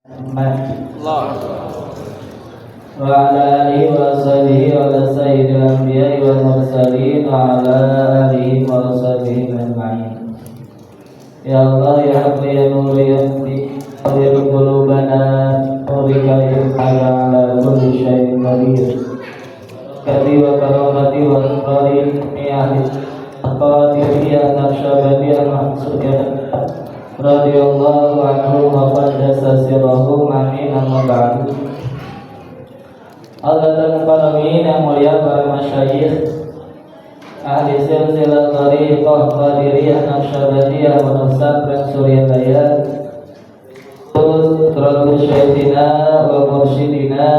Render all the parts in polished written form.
wa ala alihi wa sahbihi wa ala sayyidil anbiya'i wal mursalin wa ala alihi wa sahbihi ajma'in. Ya Allah ya Rabbi ya Nur ya Rabbi qdir qulubana wa bika ala kulli syai'in qadir. Kadi wa karamati wa qarin ya qadir ya naqsyabandi al-maqsudiyah radhiyallahu anhu wa qaddasa sirrahu amin amma ba'du. Al-Qadar Mukarramin yang mulia para masyayikh ahli silsilah tariqah qadiriyah naqsyabandiyah wa nusat dan suryadaya Rabbul Syekhina wa Mursyidina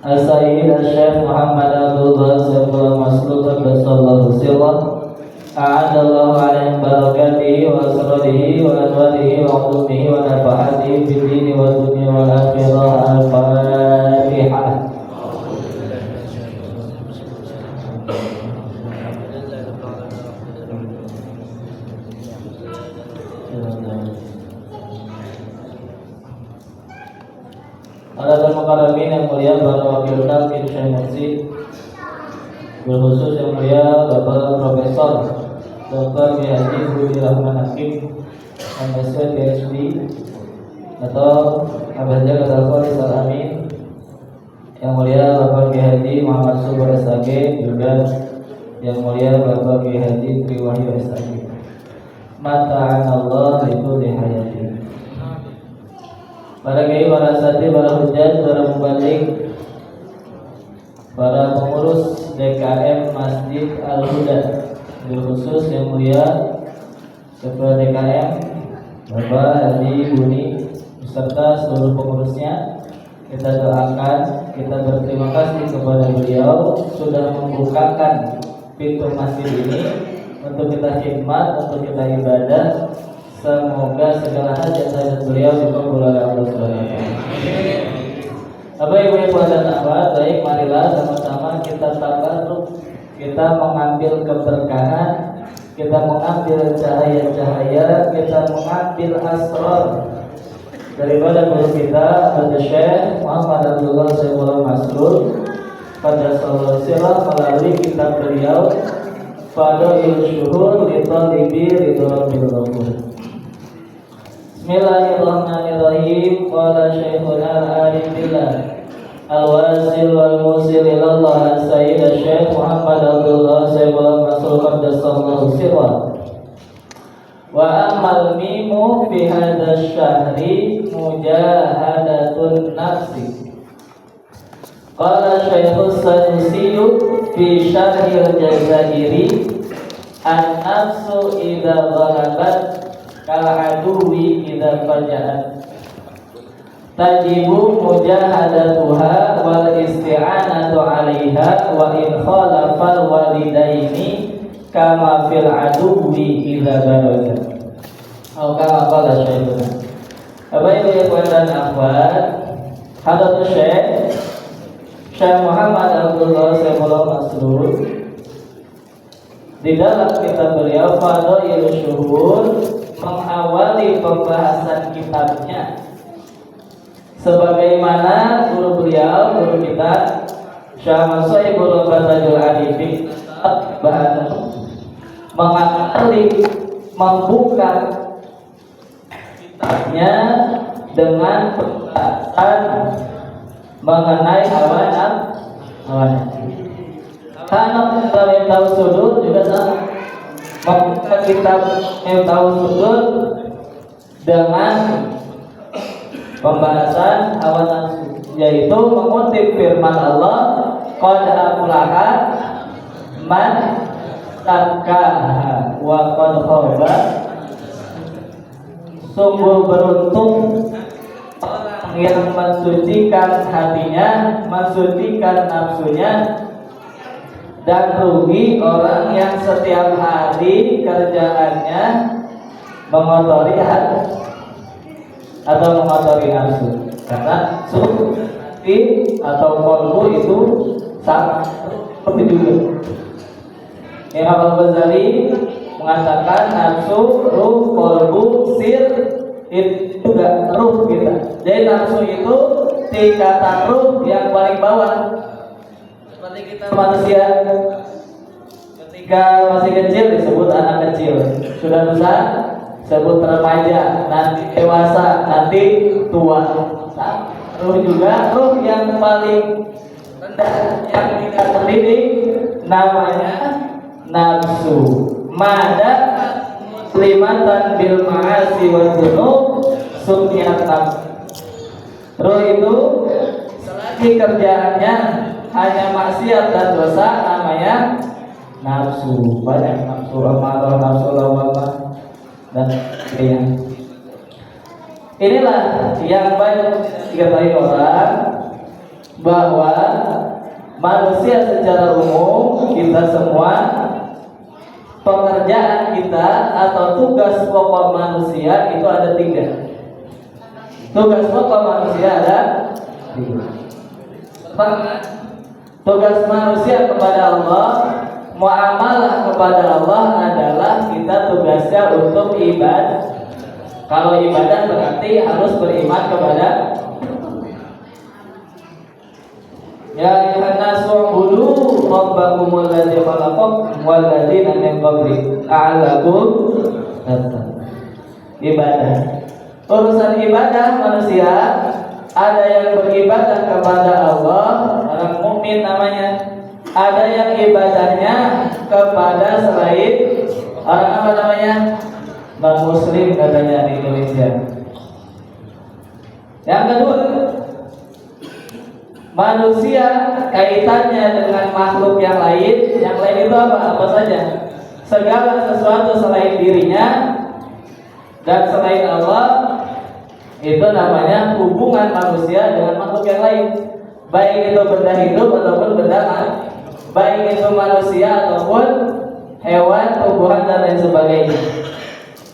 As-Sayyid Syekh Muhammad Abdullah Saifullah Masluk Qaddasallahu sirrah a'adallahu alaihim barakatihi wa asrarihi wa anwarihi wa ulumihi wa nafahatihi fid dini wa dunya wal akhirah. Al-Fatihah. Al-Qadar Mukarramin yang mulia para wakil talqin Syekh Mursi, berkhusus yang mulia Bapak Profesor Dr. Haji Budi Rahman Hakim MSc PhD atau Abahja Qatalqori Salamin, yang mulia Bapak Haji Muhammad Subur SAG, juga yang mulia Bapak Haji Triwahyu SAG. Mata'anallah itu dihayati. Para kiai, para santri, para hujjah, para mubalik, para pengurus DKM Masjid Al-Huda, khusus yang mulia Ketua DKM Bapak Haji Buni beserta seluruh pengurusnya, kita doakan, kita berterima kasih kepada beliau sudah membukakan pintu masjid ini untuk kita khidmat, untuk kita ibadah. Semoga segala hajat beliau dikabul oleh Allah Subhanahu wa taala. Bapak Ibu yang dan akhwat, baik, marilah sama-sama kita tabarruk, kita mengambil keberkahan, kita mengambil cahaya-cahaya, kita mengambil asrar daripada guru kita Bapak Syekh Muhammad Abdullah Saifullah Masluk Qaddasallahu sirrah melalui kitab beliau Fadailus Syuhur li Talibi Ridwanul Ghafur. Bismillahirrahmanirrahim. Qala Syekhuna al-Arif billah al-wasil wal musil ilallah Sayyid Syekh Muhammad Abdullah Saifullah Masluk Qaddasallahu sirrah. Wa amal mimu fi hadha syahri mujahadatun nafsi. Qala Syekhus Sanusi fi syarhil Jazairi an-nafsu idza ghalabat kal-aduwi idza faja'at tajibu mujahadatuha wal isti'anatu 'alaiha wa in khalafal walidaini kama fil aduwi idza baraza. Kama qala Syekhuna. Bapak Ibu ikhwan dan akhwat, Hadratus Syekh Muhammad Abdullah Saifullah Masluk di dalam kitab beliau Fadailus Syuhur mengawali pembahasan kitabnya sebagaimana guru beliau, guru kita Syekh Mansur Batajul Arifin mengawali membuka kitabnya dengan pembahasan mengenai hawa nafsu. Karena kita tahu sudut juga sama. Membuka kitab tahu sudut dengan pembahasan hawa nafsu, yaitu mengutip firman Allah, qad aflaha man zakkaha wa qad khaba. Sungguh beruntung orang yang mensucikan hatinya, mensucikan nafsunya, dan rugi orang yang setiap hari kerjaannya mengotori hati atau mengotori nafsu. Karena hati atau qalbu itu sama seperti juga. Imam Al-Ghazali mengatakan nafsu, ruh, kolbu, sir itu juga ruh kita. Jadi nafsu itu tingkatan ruh yang paling bawah. Seperti kita manusia ketika masih kecil disebut anak kecil, sudah besar disebut remaja, nanti dewasa, nanti tua. Ruh juga ruh yang paling rendah yang tidak terdidik namanya nafsu. Mada muslimatan bil ma'asi wa dzunub sumiyat nafsu. Ruh itu selagi kerjaannya hanya maksiat dan dosa namanya nafsu. Banyak nafsu amarah, nafsu lawamah dan sebagainya. Inilah yang banyak diketahui orang bahwa manusia secara umum kita semua pekerjaan kita atau tugas pokok manusia itu ada 3. Tugas pokok manusia ada 3. Pertama, tugas manusia kepada Allah, muamalah kepada Allah adalah kita tugasnya untuk ibadah. Kalau ibadah berarti harus beriman kepada ya ayyuhan nasu ubudu rabbakumul ladzi khalaqakum wal ladzina min qablikum la'allakum tattaqun. Ibadah. Urusan ibadah manusia ada yang beribadah kepada Allah, orang mukmin namanya. Ada yang ibadahnya kepada selain orang apa namanya? Non-muslim katanya di Indonesia. Yang kedua, manusia kaitannya dengan makhluk yang lain. Yang lain itu apa? Apa saja? Segala sesuatu selain dirinya dan selain Allah, itu namanya hubungan manusia dengan makhluk yang lain. Baik itu benda hidup ataupun benda mati, baik itu manusia ataupun hewan, tumbuhan dan lain sebagainya.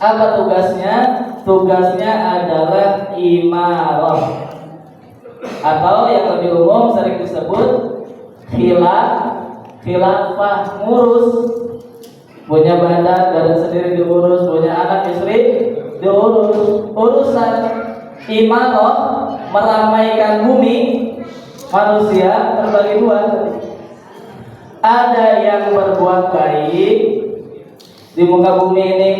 Apa tugasnya? Tugasnya adalah imarah, atau yang lebih umum sering disebut khilafah, ngurus. Punya badan sendiri diurus, punya anak istri diurus. Urusan imarah, meramaikan bumi manusia terbagi 2. Ada yang berbuat baik di muka bumi ini,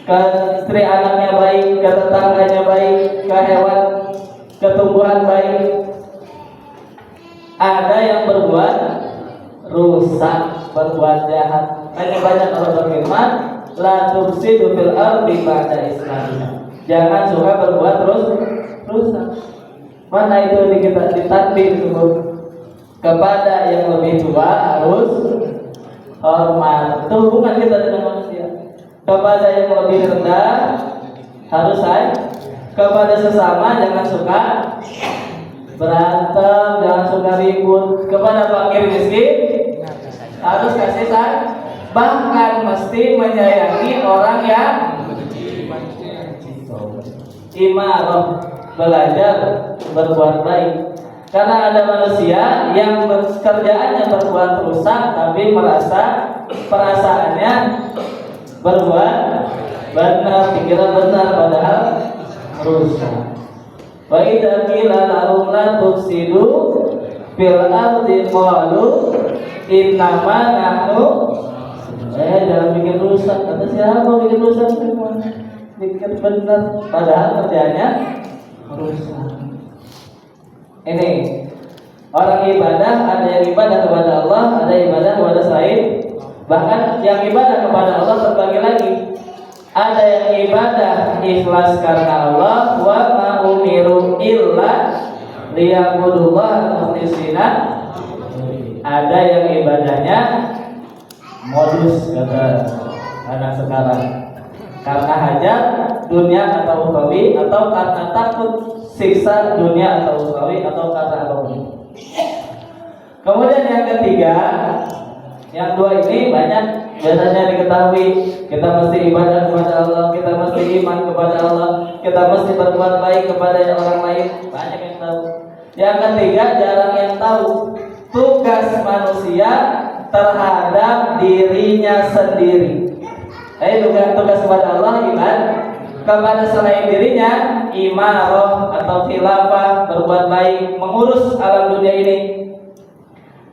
ke istri anaknya baik, ke tetangganya baik, ke hewan, ke tumbuhan baik. Ada yang berbuat rusak, berbuat jahat. Hanya banyak Allah berfirman, la tufsidu fil ardi ba'da islahiha. Jangan suka berbuat terus rusak. Mana itu kita ditadbir sebut kepada yang lebih tua harus hormat. Itu hubungan kita dengan manusia. Kepada yang lebih rendah harus sayang. Kepada sesama jangan suka berantem, jangan suka ribut. Kepada fakir miskin harus kasih sayang. Bahkan mesti menyayangi orang yang imarah, belajar berbuat baik. Karena ada manusia yang kerjaannya berbuat rusak tapi merasa perasaannya berbuat benar, pikiran benar padahal rusak. Wa idza qila lahum la tufsidu fil ardi qalu innama nahnu jangan bikin rusak. Kata siapa bikin rusak? Semua bikin benar padahal kerjanya rusak. Ini orang ibadah, ada yang ibadah kepada Allah, ada ibadah kepada selain. Bahkan yang ibadah kepada Allah terbagi lagi. Ada yang ibadah ikhlas karena Allah, wa ma umiru illa liya'budullaha mukhlishina. Ada yang ibadahnya modus, kata anak sekarang, karena hajat dunia atau ukhrawi, atau karena takut siksa dunia atau ukhrawi, atau karena apapun. Kemudian yang ketiga, yang 2 ini banyak biasanya diketahui. Kita mesti ibadah kepada Allah, kita mesti iman kepada Allah, kita mesti berbuat baik kepada orang lain. Banyak yang tahu. Yang ketiga jarang yang tahu. Tugas manusia terhadap dirinya sendiri. Tugas kepada Allah iman kepada selain dirinya, imarah atau khilafah, berbuat baik, mengurus alam dunia ini.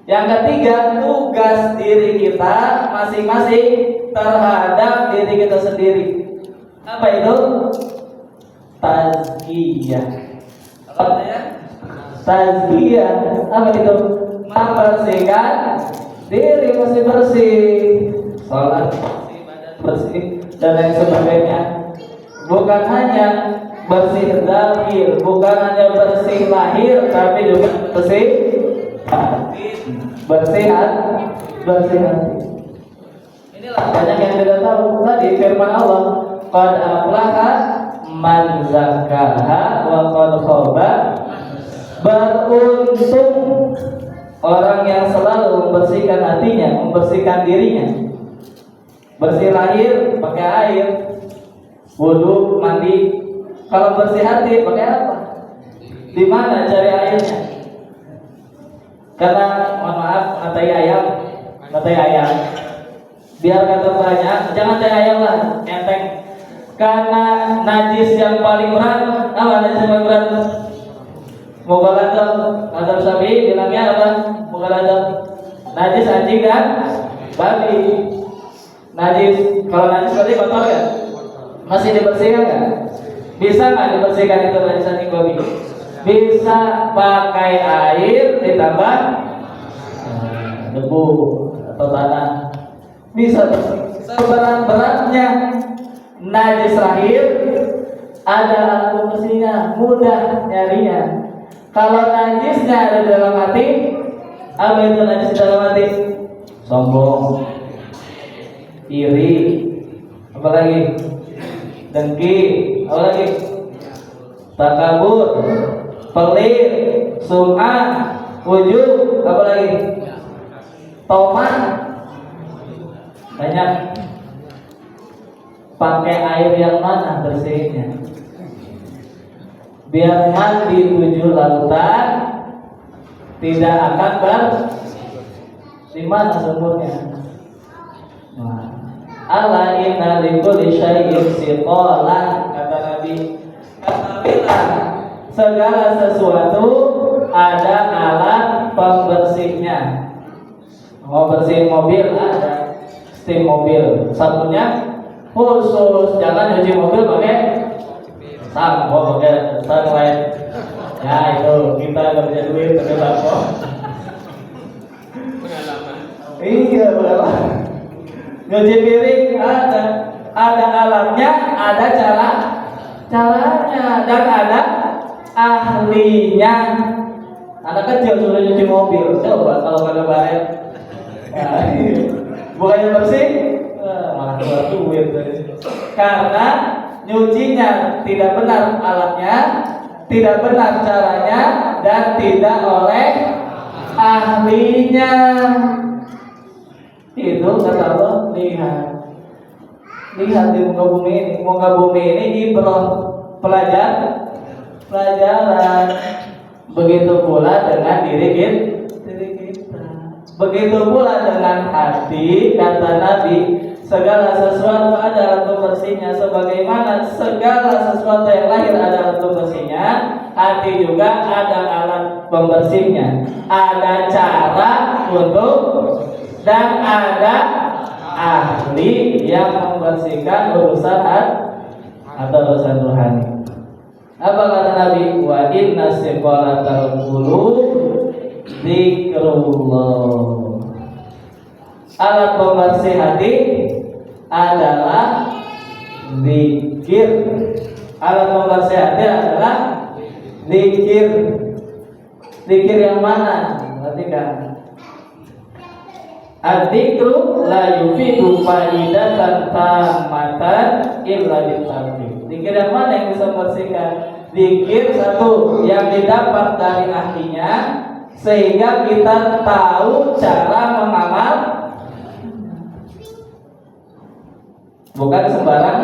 Yang ketiga, tugas diri kita masing-masing terhadap diri kita sendiri. Apa itu? Tazkiyah. Apa artinya? Tazkiyah. Apa itu? Membersihkan diri, bersih, sholat bersih, badan bersih, dan lain sebagainya. Bukan hanya bersih zahir, bukan hanya bersih lahir, tapi juga bersih hati. Inilah banyak yang tidak tahu tadi firman Allah, qad aflaha man zakkaha wa qad khaba. Beruntung orang yang selalu membersihkan hatinya, membersihkan dirinya. Bersih lahir pakai air, wudu, mandi. Kalau bersih hati pakai apa? Di mana cari airnya? Karena mohon maaf, mata ayam. Biar kata banyak, jangan teh ayam lah, enteng. Karena najis yang paling berat, apa najis yang paling berat? Mughaladhah. Mazhab Syafi'i bilangnya apa? Mughaladhah. Najis anjing dan babi. Najis, kalau najis berarti kotor kan? Masih dibersihkan kan? Bisa nggak dibersihkan itu najis anjing babi? Bisa pakai air ditambah debu atau tanah. Bisa seberat-beratnya najis lahir ada alat pembersihnya, mudah nyarinya. Kalau najisnya ada di dalam hati, apa itu najis di dalam hati? Sombong, iri, apalagi dengki, apalagi takabur, pelit, sum'ah, ujub, apalagi tomat. Banyak. Pakai air yang mana bersihnya? Biar mandi 7 lautan tidak akan di mana sumbernya? Ala inna likulli syai'in siqalan, kata Nabi. Ketahuilah segala sesuatu ada alat pembersihnya. Mau bersihin mobil ada steam mobil, satunya khusus, jangan cuci mobil pakai sampo, pakai sunlight. Ya itu kita kerja duit pakai sampo. Iya pengalaman. Nyuci piring ada alatnya, ada caranya, dan ada ahlinya. Anak kecil sudah nyuci mobil, coba kalau pada baret, bukannya bersih, malah keluar duit. Karena nyucinya tidak benar alatnya, tidak benar caranya, dan tidak oleh ahlinya. Itu kata Allah, lihat di muka bumi ini. Muka bumi ini ibrah, pelajaran. Begitu pula dengan diri kita. Begitu pula dengan hati, kata Nabi, segala sesuatu ada alat pembersihnya. Sebagaimana segala sesuatu yang lahir ada alat pembersihnya, hati juga ada alat pembersihnya. Ada cara untuk dan ada ahli yang membersihkan urusan atau urusan rohani. Apa kata Nabi? Wa inna siqalatal qulub dzikrullah. Alat pembersih hati adalah zikir. Alat pembersih hati adalah zikir. Zikir yang mana? Perhatikan. Adzikru la yufidu faidatan tammatan illa bitartib. Zikir yang mana yang bisa membersihkan? Zikir satu yang didapat dari ahlinya, sehingga kita tahu cara mengamal. Bukan sembarang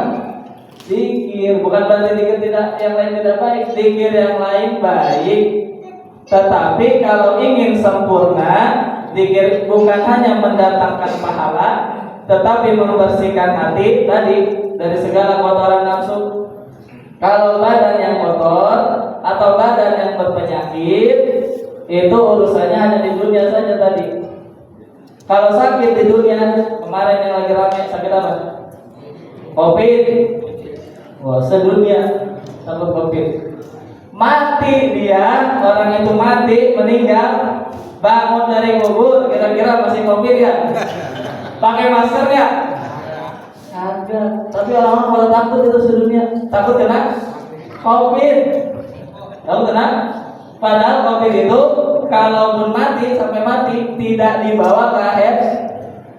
zikir, bukan berarti zikir tidak yang lain tidak baik. Zikir yang lain baik, tetapi kalau ingin sempurna, zikir bukan hanya mendatangkan pahala, tetapi membersihkan hati tadi dari segala kotoran nafsu. Kalau badan yang kotor atau badan yang berpenyakit, itu urusannya hanya di dunia saja tadi. Kalau sakit di dunia, kemarin yang lagi ramai sakit apa? Covid. Wah, sedunia takut Covid. Mati dia, orang itu mati, meninggal, bangun dari kubur, kira-kira masih Covid ya? Pakai masker ya? Agak. Tapi orang-orang pada takut itu sedunia. Takut kena Covid. Tahu kena? Padahal Covid itu kalaupun mati sampai mati tidak dibawa ke akhir.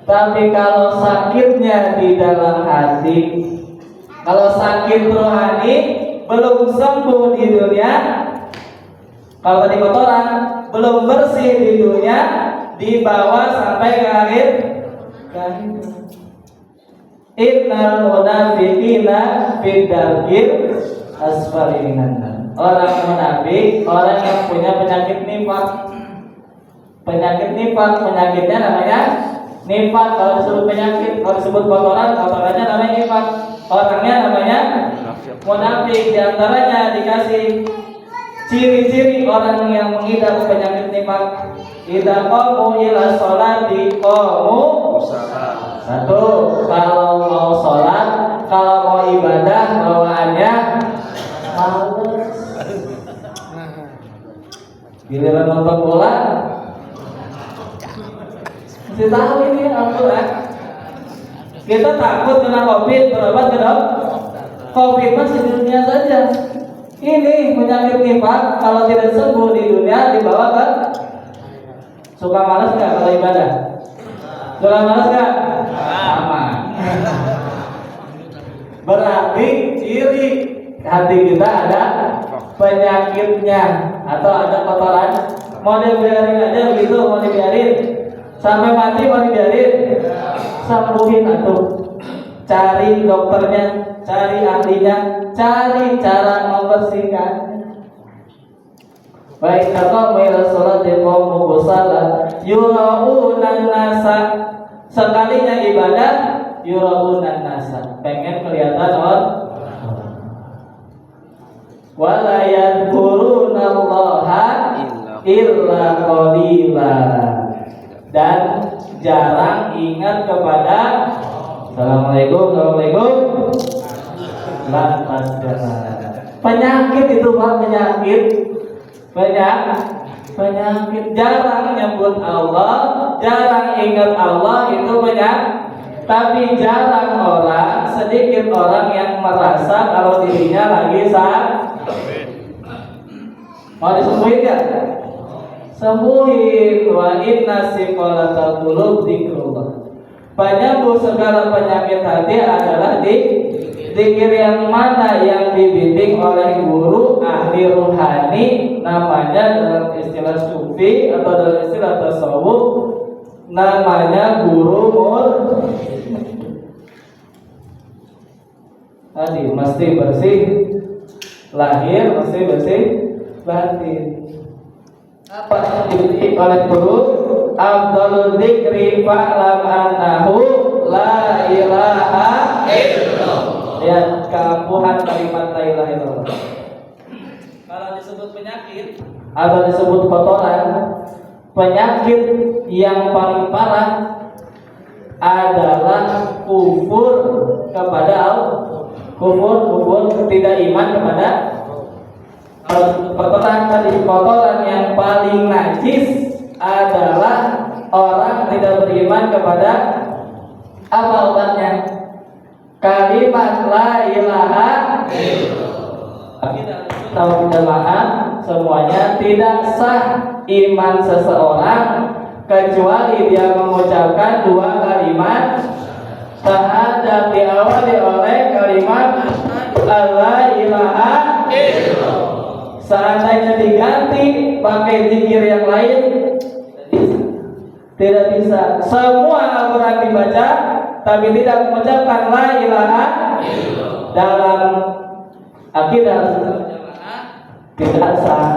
Tapi kalau sakitnya di dalam hati, kalau sakit rohani belum sembuh di dunia, kalau tadi kotoran belum bersih di dunia, dibawa sampai ke akhir. Innal munafiqina fid darkil asfali minan nar. Orang munafik, orang yang punya penyakit nifak. Penyakit nifak, penyakitnya namanya nifak. Kalau disebut penyakit, kalau disebut kotoran, kotorannya namanya nifak. Orangnya namanya munafik. Di antaranya dikasih ciri-ciri orang yang mengidap penyakit nifak. Idza qamu ila sholati qamu satu, kalau mau sholat, kalau mau ibadah, bawaannya males. Giliran nonton bola, mesti tahu ini Al-Quran. Kita takut kena Covid, berobat ke dokter. Covid masih di dunia saja. Ini penyakit nifak, kalau tidak sembuh di dunia dibawa ke. Suka malas nggak kalau ibadah? Suka malas nggak? Aman. Berarti ciri hati kita ada penyakitnya atau ada kotoran. Mau dibiarin aja begitu, mau dibiarin sampai mati, mau dibiarin. Sembuhin atuh. Cari dokternya, cari ahlinya, cari cara membersihkan. Baik kata mila salat qaumu kusala yuraunan nasa. Sekalinya ibadah yuraunan nasa, pengen kelihatan orang. Wala yadhkurunallaha illa qalila. Dan jarang ingat kepada Assalamualaikum. Lantas penyakit itu Pak, penyakit jarang nyebut Allah, jarang ingat Allah, itu banyak. Tapi jarang sedikit orang yang merasa kalau dirinya lagi sakit. Mau disembuhin gak? Sembuhin. Wa inna siqalatal qulub dzikrullah. Penyembuh segala penyakit hati adalah zikir yang mana yang dibimbing oleh guru ahli ruhani, namanya dalam istilah sufi atau dalam istilah tasawuf namanya guru mursyid. Tadi mesti bersih lahir, mesti bersih batin. Apa yang dibimbing oleh guru? Afdhalul dzikri fa'lam annahu la ilaha illallah. Ya, keampuhan kalimat la ilaha illallah. Kalau disebut penyakit atau disebut kotoran, penyakit yang paling parah adalah kufur kepada Allah. Kufur tidak iman kepada kotoran tadi. Kotoran yang paling najis adalah orang tidak beriman kepada apa obatnya? Kalimat la ilaha illallah. Kita tahu jemaah semuanya tidak sah iman seseorang kecuali dia mengucapkan dua kalimat syahadat diawali oleh kalimat la ilaha illallah. Seandainya diganti pakai zikir yang lain tidak bisa. Semua Al-Quran dibaca tapi tidak mengucapkan la ilaha illallah dalam akidah tidak sah,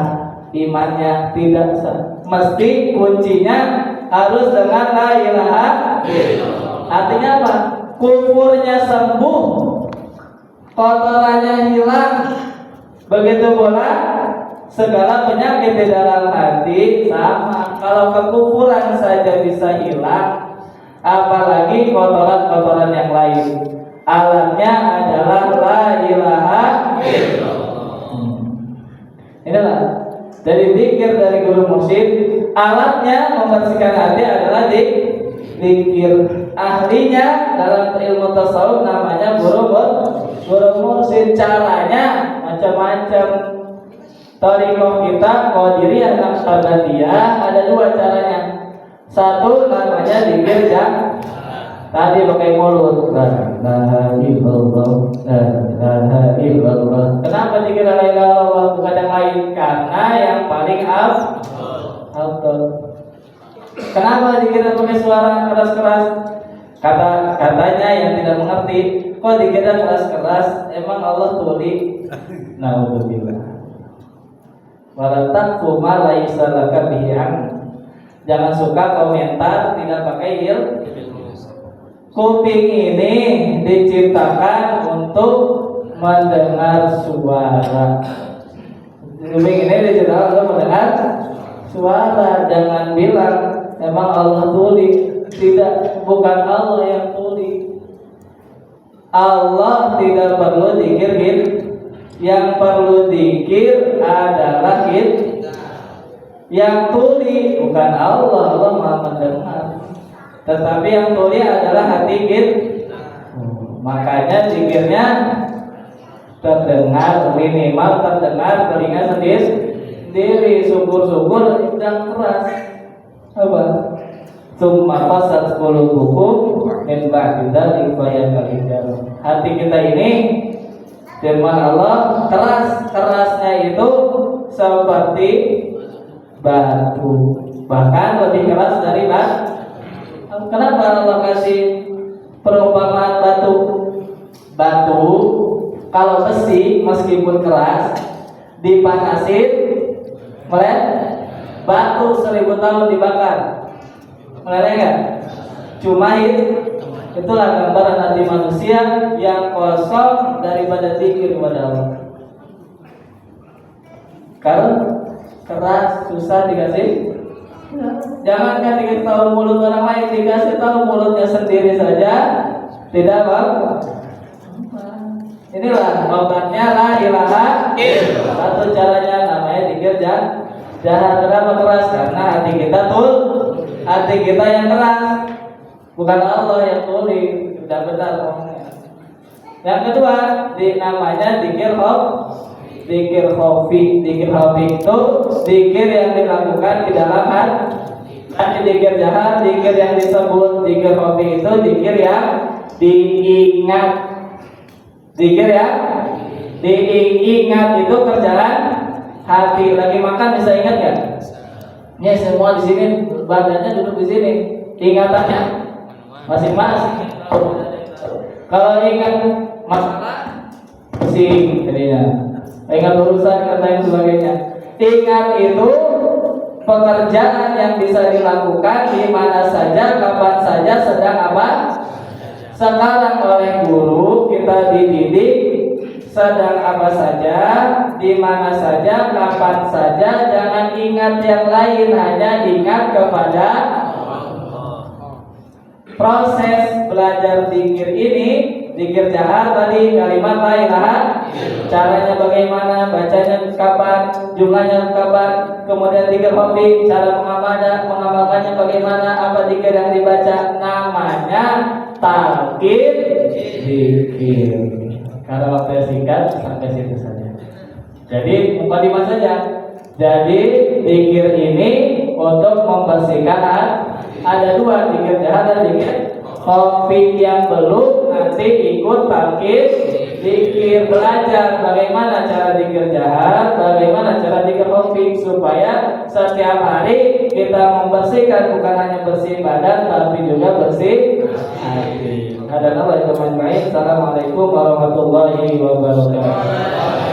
imannya tidak sah. Mesti kuncinya harus dengan la ilaha illallah. Artinya apa? Kufurnya sembuh, kotorannya hilang. Begitu pula segala penyakit di dalam hati sama. Kalau kekufuran saja bisa hilang, apalagi kotoran-kotoran yang lain. Alatnya adalah la ilaha illallah. Inilah dari zikir dari guru mursyid. Alatnya membersihkan hati adalah zikir. Ahlinya dalam ilmu tasawuf namanya guru mursyid. Caranya macam-macam. Thariqah kita Qadiriyah Naqsyabandiyah ada dua caranya. Satu namanya zikir tadi pakai mulut. La ilaha illallah, la ilaha illallah. Kenapa zikir la ilaha illallah bukan yang lain? Karena yang paling afdal. Kenapa zikir pakai suara keras-keras? Katanya yang tidak mengerti, kok zikirnya keras-keras? Emang Allah tuli? Naudzubillah. Wala taqfu ma laisa laka bihi ilm. Jangan suka komentar tidak pakai ilmu. Kuping ini diciptakan untuk mendengar suara. Kuping ini diciptakan untuk mendengar suara. Jangan bilang emang Allah tuli. Tidak, bukan Allah yang tuli. Allah tidak perlu zikir gitu. Yang perlu zikir adalah kita. Yang tuli bukan Allah, Allah Maha mendengar. Tetapi yang tuli adalah hati kita. Makanya zikirnya terdengar, minimal terdengar telinga sendiri. Syukur-syukur yang keras. Apa? Tsumma qasat qulubukum min ba'di dzalika fayakalidar. Hati kita ini firman Allah kerasnya itu seperti batu, bahkan lebih keras dari batu. Kenapa Allah kasih perumpamaan batu? Batu kalau besi meskipun keras dipanasin meleleh. Batu 1000 tahun dibakar meleleh kan? Cuma itulah gambaran hati manusia yang kosong daripada zikir kepada Allah. Karena keras, susah dikasih. Jangankan dikasih tahu mulut orang lain, dikasih tahu mulutnya sendiri saja tidak apa. Inilah obatnya la ilaha illallah. Satu caranya namanya zikir jahat. Kenapa keras? Karena hati kita yang keras. Bukan Allah yang tuli, sudah benar ngomongnya. Yang kedua, namanya zikir khafi. Zikir khafi itu zikir yang dilakukan di dalam hati. Zikir jahat, zikir yang disebut zikir khafi itu zikir yang diingat. Zikir yang diingat itu kerjaan hati. Lagi makan bisa ingat kan? Ini semua di sini badannya duduk di sini. Ingatannya masing-masing. Kalau ingat masalah pusing jadinya. Ingat urusan kata yang sebagainya. Ingat itu pekerjaan yang bisa dilakukan di mana saja, kapan saja, sedang apa. Sekarang oleh guru kita dididik sedang apa saja, di mana saja, kapan saja. Jangan ingat yang lain, hanya ingat kepada proses belajar zikir ini. Zikir jahar tadi kalimat la ilaha, caranya bagaimana, bacanya kapan, jumlahnya kapan. Kemudian zikir khafi, cara mengamalkannya bagaimana, apa zikir yang dibaca, namanya talqin zikir. Karena waktunya singkat sampai situ saja. Jadi mukadimah saja. Jadi zikir ini untuk membersihkan hati. Ada dua, zikir jahat dan zikir khafi. Yang belum nanti ikut talqin zikir, belajar bagaimana cara zikir jahat, bagaimana cara zikir khafi, supaya setiap hari kita membersihkan, bukan hanya bersih badan tapi juga bersih hati. Ada nama yang bermanfaat. Assalamualaikum warahmatullahi wabarakatuh.